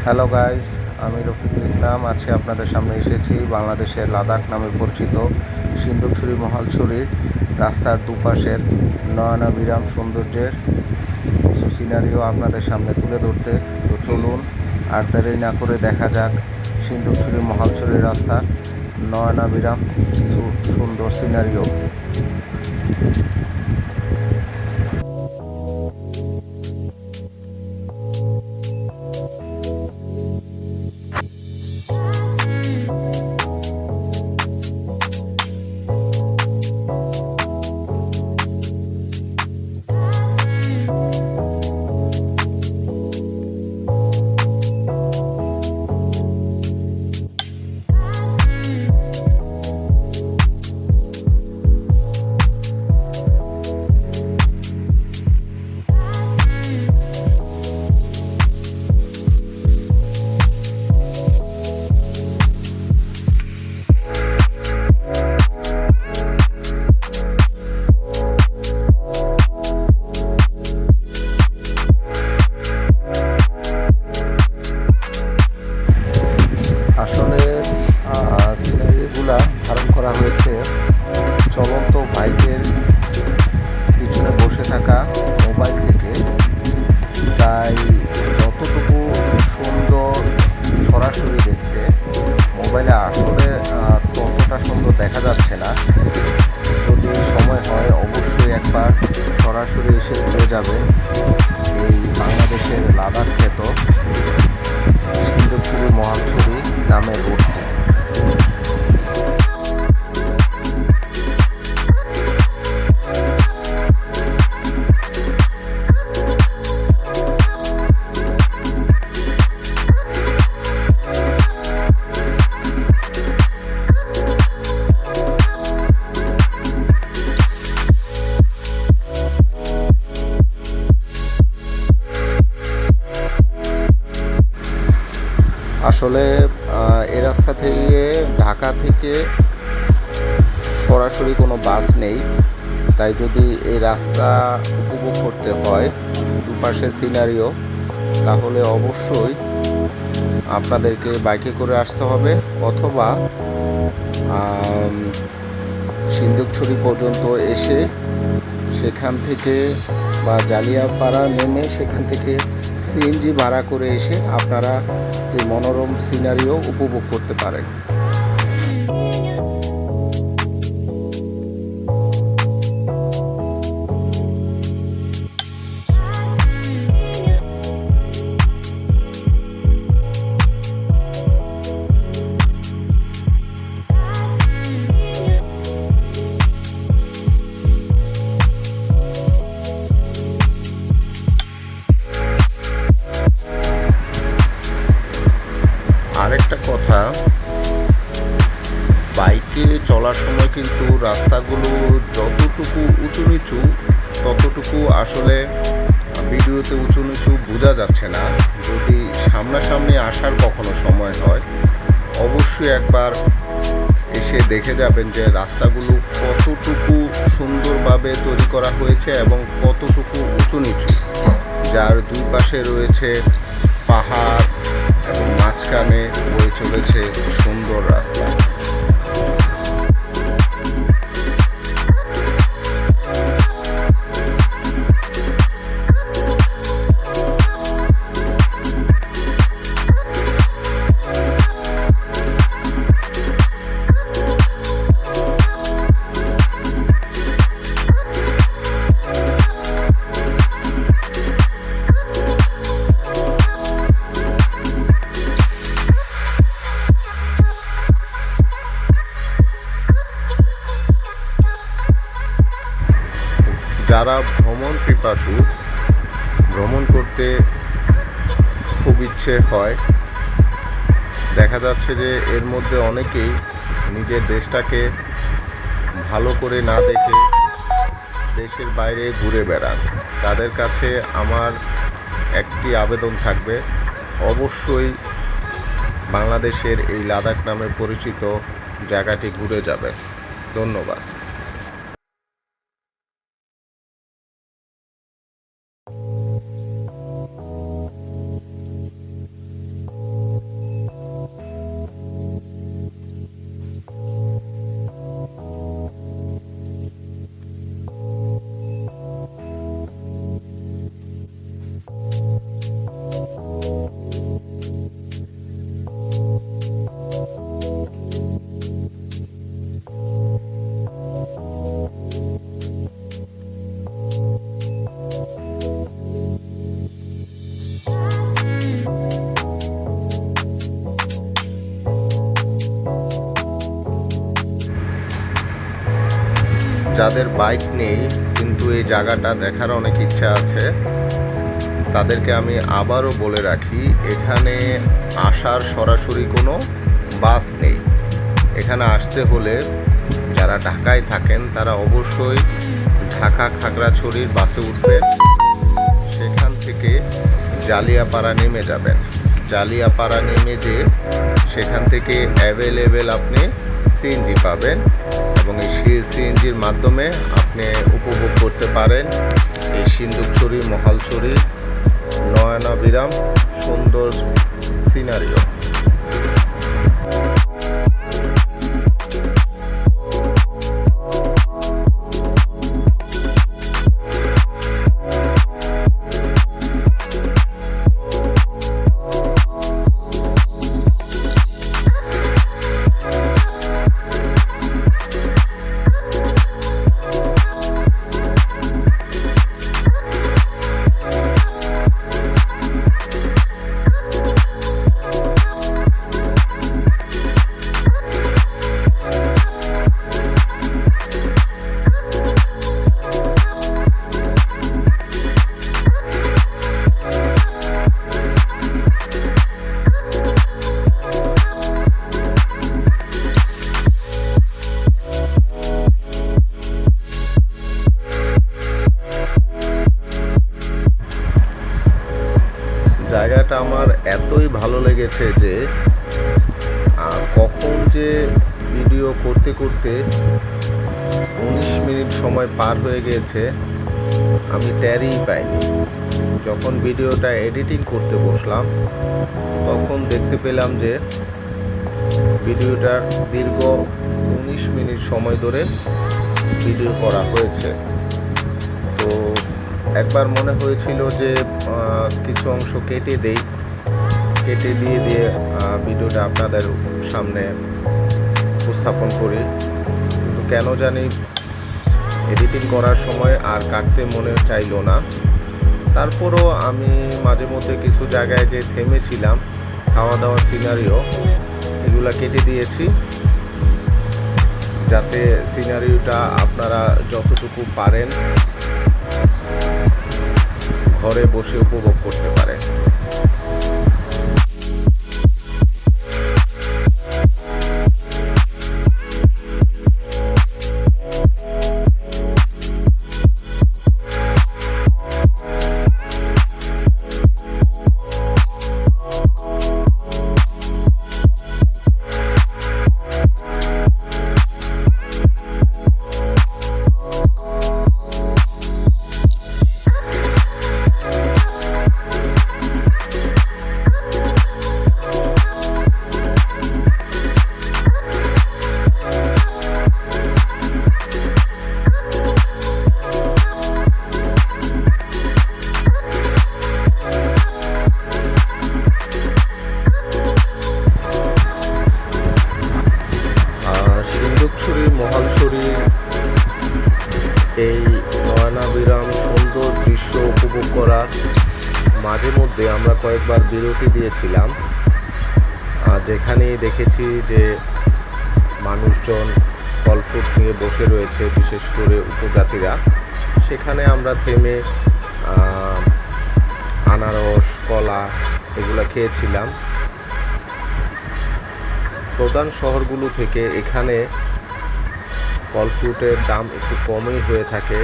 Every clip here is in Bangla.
হ্যালো গাইস, আমি রফিকুল ইসলাম। আজকে আপনাদের সামনে এসেছি বাংলাদেশের লাদাখ নামে পরিচিত সিন্দুকছড়ি মহালছড়ির রাস্তার দুপাশের নয়নাভিরাম সৌন্দর্যের কিছু সিনারিও আপনাদের সামনে তুলে ধরতে। তো চলুন আর দেরি না করে দেখা যাক সিন্দুকছড়ি মহালছড়ির রাস্তার নয়নাভিরাম কিছু সুন্দর সিনারিও। আসলে সিনারিগুলা ধারণ করা হয়েছে চলন্ত বাইকের পিছনে বসে থাকা মোবাইল থেকে। তাই যতটুকু সুন্দর সরাসরি দেখতে মোবাইলে আসলে ততটা সুন্দর দেখা যাচ্ছে না। যদি সময় হয় অবশ্যই একবার সরাসরি এসে ঘুরে যাবে এই বাংলাদেশের লাদাখ খ্যাত সিন্দুকছড়ি মহালছড়ি নামের রোডটি। আসলে এ রাস্তা থেকে ঢাকা থেকে সরাসরি কোনো বাস নেই। তাই যদি এই রাস্তা উপভোগ করতে হয় দুপাশের সিনারিও, তাহলে অবশ্যই আপনাদেরকে বাইকে করে আসতে হবে অথবা সিন্দুকছড়ি পর্যন্ত এসে সেখান থেকে বা জালিয়াপাড়া নেমে সেখান থেকে সিএনজি ভাড়া করে এসে আপনারা এই মনোরম সিনারিও উপভোগ করতে পারেন। আরেকটা কথা, বাইকে চলার সময় কিন্তু রাস্তাগুলো যতটুকু উঁচু নিচু ততটুকু আসলে ভিডিওতে উঁচু নিচু বোঝা যাচ্ছে না। যদি সামনাসামনি আসার কখনো সময় হয় অবশ্যই একবার এসে দেখে যাবেন যে রাস্তাগুলো কতটুকু সুন্দরভাবে তৈরি করা হয়েছে এবং কতটুকু উঁচু নিচু, যার দুই পাশে রয়েছে পাহাড় এবং মাঝখানে বয়ে চলেছে সুন্দর রাস্তা। যারা ভ্রমণ পিপাসু, ভ্রমণ করতে খুব ইচ্ছে হয়, দেখা যাচ্ছে যে এর মধ্যে অনেকেই নিজের দেশটাকে ভালো করে না দেখে দেশের বাইরে ঘুরে বেড়ান। তাদের কাছে আমার একটি আবেদন থাকবে, অবশ্যই বাংলাদেশের এই লাদাখ নামে পরিচিত জায়গাটি ঘুরে যাবেন। ধন্যবাদ। যাদের বাইক নেই কিন্তু এই জায়গাটা দেখার অনেক ইচ্ছা আছে, তাদেরকে আমি আবারও বলে রাখি, এখানে আসার সরাসরি কোনো বাস নেই। এখানে আসতে হলে যারা ঢাকায় থাকেন তারা অবশ্যই ঢাকা খাগড়াছড়ির বাসে উঠবেন, সেখান থেকে জালিয়াপাড়া নেমে যাবেন। জালিয়াপাড়া নেমে যে সেখান থেকে অ্যাভেলেবেল আপনি সিএনজি পাবেন এবং এই সিএনজির মাধ্যমে আপনি উপভোগ করতে পারেন এই সিন্দুকছড়ি, মহালছড়ি, নয়নাভিরাম সুন্দর সিনারিও। জায়গাটা আমার এতই ভালো লেগেছে যে কখন যে ভিডিও করতে করতে 19 মিনিট সময় পার হয়ে গিয়েছে আমি টেরই পাইনি। যখন ভিডিওটা এডিটিং করতে বসলাম তখন দেখতে পেলাম যে ভিডিওটার দীর্ঘ 19 মিনিট সময় ধরে ভিডিও করা হয়েছে। তো একবার মনে হয়েছিল যে কিছু অংশ কেটে দিয়ে ভিডিওটা আপনাদের সামনে উপস্থাপন করি, কিন্তু কেন জানি এডিটিং করার সময় আর কাটতে মনে চাইলো না। তারপরও আমি মাঝে মধ্যে কিছু জায়গায় যে থেমেছিলাম, খাওয়া দাওয়ার সিনারিও, এগুলা কেটে দিয়েছি যাতে সিনারিওটা আপনারা যতটুকু পারেন ঘরে বসে উপভোগ করতে পারে। মহালছড়ির এই নয়নাভিরাম সুন্দর দৃশ্য উপভোগ করার মাঝে মধ্যে আমরা কয়েকবার বিরতি দিয়েছিলাম, যেখানেই দেখেছি যে মানুষজন ফল ফ্রুট নিয়ে বসে রয়েছে, বিশেষ করে উপজাতিরা। সেখানে আমরা থেমে আনারস, কলা এগুলো খেয়েছিলাম। প্রধান শহরগুলো থেকে এখানে ফল ফ্রুটের দাম একটু কমই হয়ে থাকে,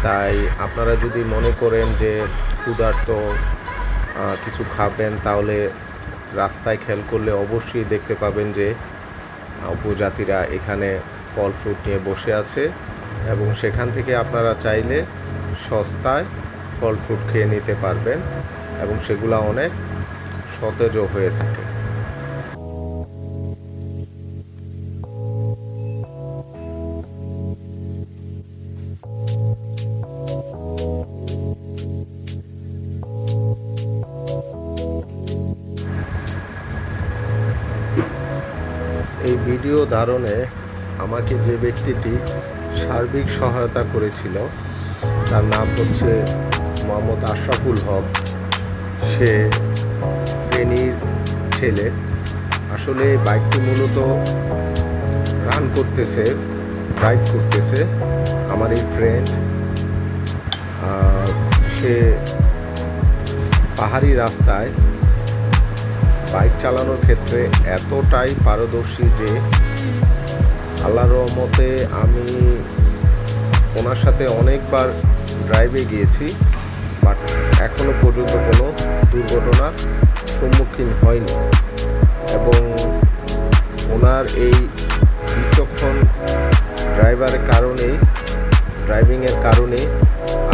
তাই আপনারা যদি মনে করেন যে ক্ষুধার্ত কিছু খাবেন তাহলে রাস্তায় খেয়াল করলে অবশ্যই দেখতে পাবেন যে উপজাতিরা এখানে ফল ফ্রুট নিয়ে বসে আছে এবং সেখান থেকে আপনারা চাইলে সস্তায় ফল ফ্রুট খেয়ে নিতে পারবেন এবং সেগুলো অনেক সতেজও হয়ে থাকে। এই ভিডিও ধারণে আমাকে যে ব্যক্তিটি সার্বিক সহায়তা করেছিল তার নাম হচ্ছে মোহাম্মদ আশরাফুল হক। সে ফেনীর ছেলে। আসলে বাইকটি মূলত রান করতেছে রাইড করতেছে আমার এই ফ্রেন্ড। সে পাহাড়ি রাস্তায় বাইক চালানোর ক্ষেত্রে এতটাই পারদর্শী যে আল্লাহর রহমতে আমি ওনার সাথে অনেকবার ড্রাইভে গিয়েছি, বাট এখনো পর্যন্ত কোনো দুর্ঘটনার সম্মুখীন হয়নি। এবং ওনার এই বিচক্ষণ ড্রাইভিংয়ের কারণে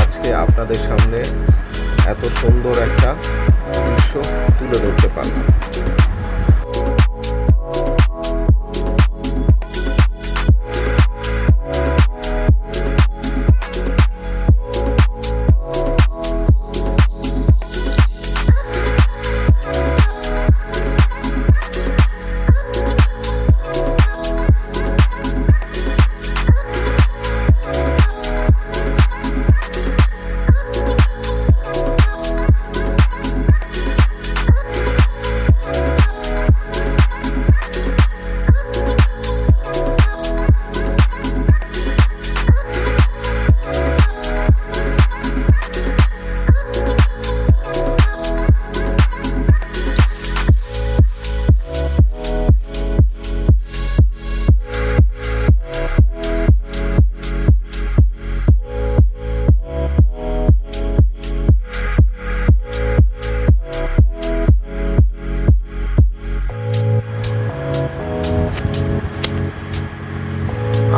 আজকে আপনাদের সামনে এত সুন্দর একটা দৃশ্য তুলে ধরতে পারলাম।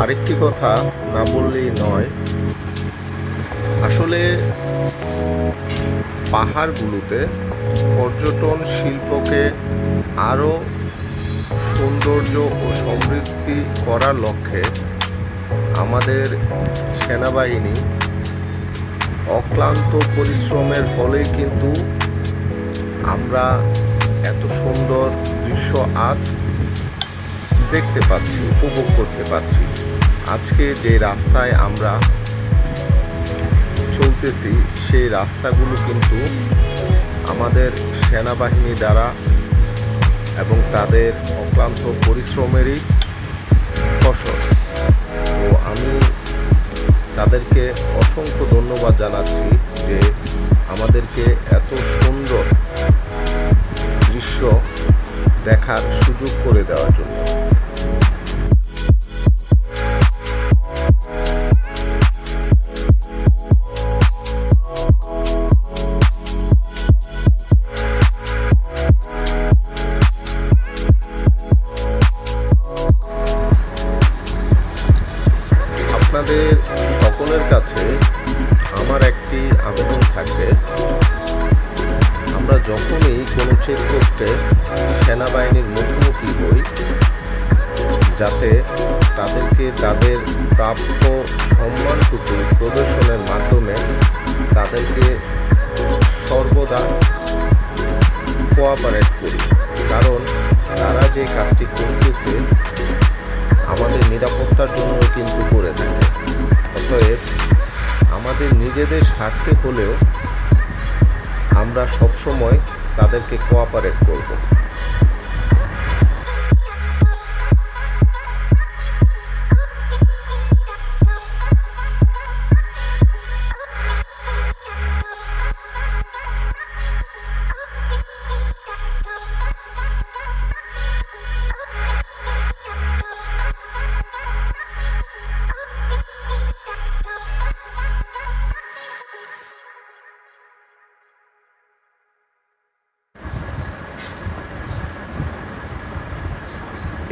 আরেকটি কথা না বললেই নয়, আসলে পাহাড়গুলোতে পর্যটন শিল্পকে আরও সৌন্দর্য ও সমৃদ্ধি করার লক্ষ্যে আমাদের সেনাবাহিনী অক্লান্ত পরিশ্রমের ফলেই কিন্তু আমরা এত সুন্দর দৃশ্য আজ দেখতে পাচ্ছি, উপভোগ করতে পারছি। আজকে যে রাস্তায় আমরা চলতেছি সেই রাস্তাগুলো কিন্তু আমাদের সেনাবাহিনী দ্বারা এবং তাদের অক্লান্ত পরিশ্রমেরই ফসল। তো আমি তাদেরকে অসংখ্য ধন্যবাদ জানাচ্ছি যে আমাদেরকে এত সুন্দর দৃশ্য দেখার সুযোগ করে দেওয়ার জন্য। আপনাদের সকলের কাছে আমার একটি আবেদন থাকবে, আমরা যখনই কোনো চেকপোস্টে সেনাবাহিনীর মুখোমুখি হই যাতে তাদেরকে তাদের প্রাপ্য সম্মানটুকু প্রদর্শনের মাধ্যমে তাদেরকে সর্বদা কোঅপারেট করি, কারণ তারা যে কাজটি করতেছে আমাদের নিরাপত্তার জন্য কিন্তু করে থাকে। অতএব আমাদের নিজেদের স্বার্থে হলেও আমরা সবসময় তাদেরকে কোঅপারেট করব।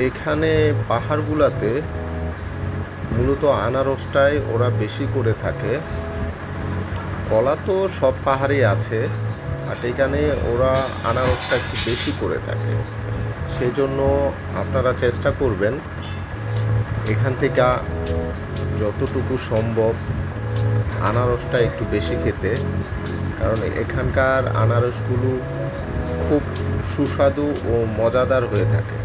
এখানে পাহাড়গুলাতে মূলত আনারসটাই ওরা বেশি করে থাকে। কলা তো সব পাহাড়ে আছে, আর এখানে ওরা আনারসটা একটু বেশি করে থাকে। সেই জন্য আপনারা চেষ্টা করবেন এখান থেকে যতটুকু সম্ভব আনারসটা একটু বেশি খেতে, কারণ এখানকার আনারসগুলো খুব সুস্বাদু ও মজাদার হয়ে থাকে।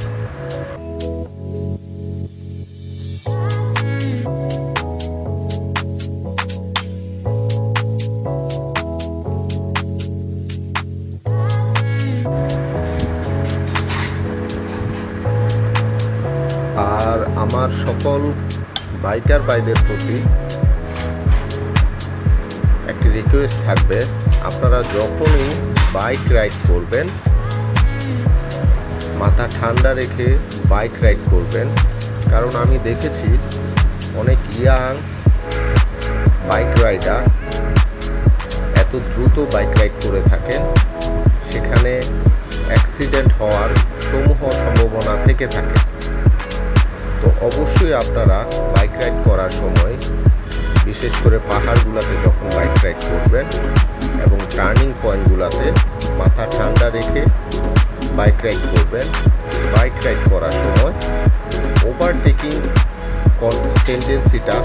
আর আমার সকল বাইকার ভাইদের প্রতি একটি রিকোয়েস্ট থাকবে, আপনারা যখনই বাইক রাইড করবেন মাথা ঠান্ডা রেখে বাইক রাইড করবেন। কারণ আমি দেখেছি অনেক ইয়াং বাইক রাইডার এত দ্রুত বাইক রাইড করে থাকেন, সেখানে অ্যাক্সিডেন্ট হওয়ার সমূহ সম্ভাবনা থেকে থাকে। তো অবশ্যই আপনারা বাইক রাইড করার সময়, বিশেষ করে পাহাড়গুলোতে যখন বাইক রাইড করবেন এবং টার্নিং পয়েন্টগুলোতে মাথা ঠান্ডা রেখে বাইক রাইড করবেন। বাইক রাইড করার সময় ওভারটেকিং টেন্ডেন্সিটা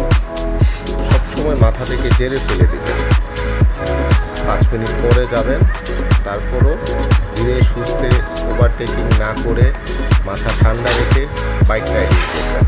সবসময় মাথা থেকে জেরে ফেলে দিবেন। 5 মিনিট পরে যাবেন, তারপরও ধীরে সুস্থে ওভারটেকিং না করে মাথা ঠান্ডা রেখে বাইক রাইডিং করবেন।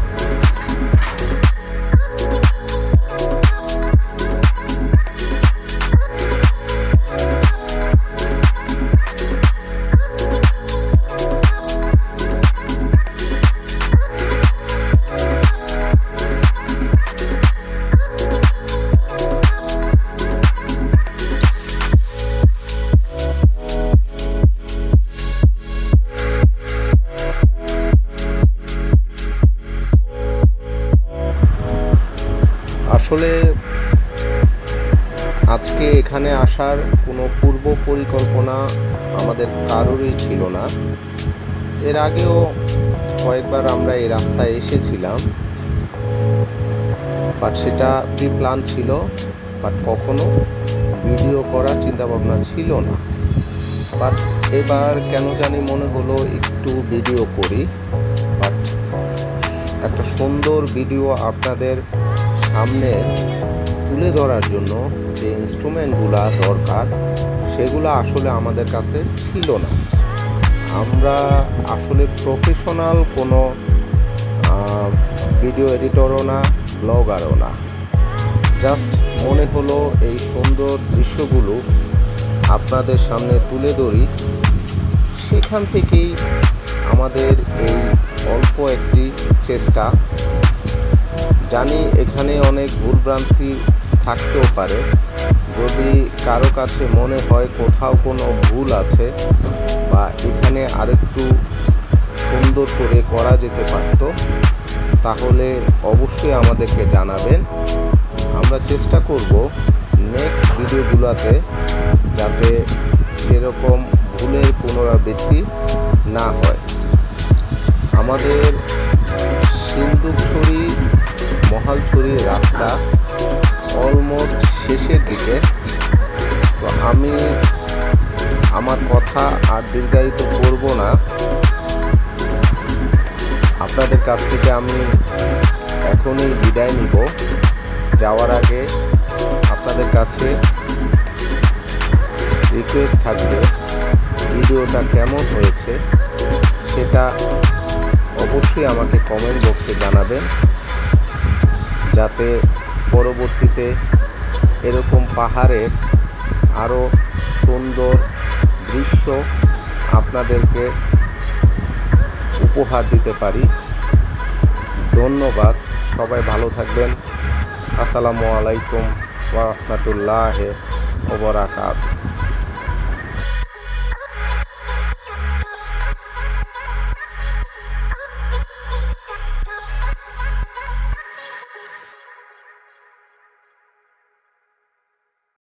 আসলে আজকে এখানে আসার কোনো পূর্ব পরিকল্পনা আমাদের কারোরই ছিল না। এর আগেও কয়েকবার আমরা এই রাস্তায় এসেছিলাম, বাট সেটা প্রি প্ল্যান ছিল, বাট কখনো ভিডিও করার চিন্তাভাবনা ছিল না। বাট এবার কেন জানি মনে হলো একটু ভিডিও করি, বাট একটা সুন্দর ভিডিও আপনাদের সামনে তুলে ধরার জন্য যে ইনস্ট্রুমেন্টগুলো দরকার সেগুলো আসলে আমাদের কাছে ছিল না। আমরা আসলে প্রফেশনাল কোনো ভিডিও এডিটরও না, ব্লগারও না। জাস্ট মনে হলো এই সুন্দর দৃশ্যগুলো আপনাদের সামনে তুলে ধরি, সেখান থেকেই আমাদের এই অল্প একটি চেষ্টা। জানি এখানে অনেক ভুলভ্রান্তি থাকতেও পারে, যদি কারো কাছে মনে হয় কোথাও কোনো ভুল আছে বা এখানে আরেকটু সুন্দর করে করা যেতে পারত, তাহলে অবশ্যই আমাদেরকে জানাবেন। আমরা চেষ্টা করব নেক্সট ভিডিওগুলোতে যাতে সেরকম ভুলের পুনরাবৃত্তি না হয়। আমাদের সিন্দুকছড়ি মহালছড়ির রাস্তা অলমোস্ট শেষের দিকে। তো আমি আমার কথা আর দীর্ঘায়িত করব না। আপনাদের কাছ থেকে আমি এখনই বিদায় নিব। যাওয়ার আগে আপনাদের কাছে রিকোয়েস্ট থাকবে, ভিডিওটা কেমন হয়েছে সেটা অবশ্যই আমাকে কমেন্ট বক্সে জানাবেন, যাতে পরবর্তীতে এরকম পাহাড়ের আরও সুন্দর দৃশ্য আপনাদেরকে উপহার দিতে পারি। ধন্যবাদ, সবাই ভালো থাকবেন। আসসালামু আলাইকুম ওয়া রাহমাতুল্লাহি ওয়া বারাকাতুহু।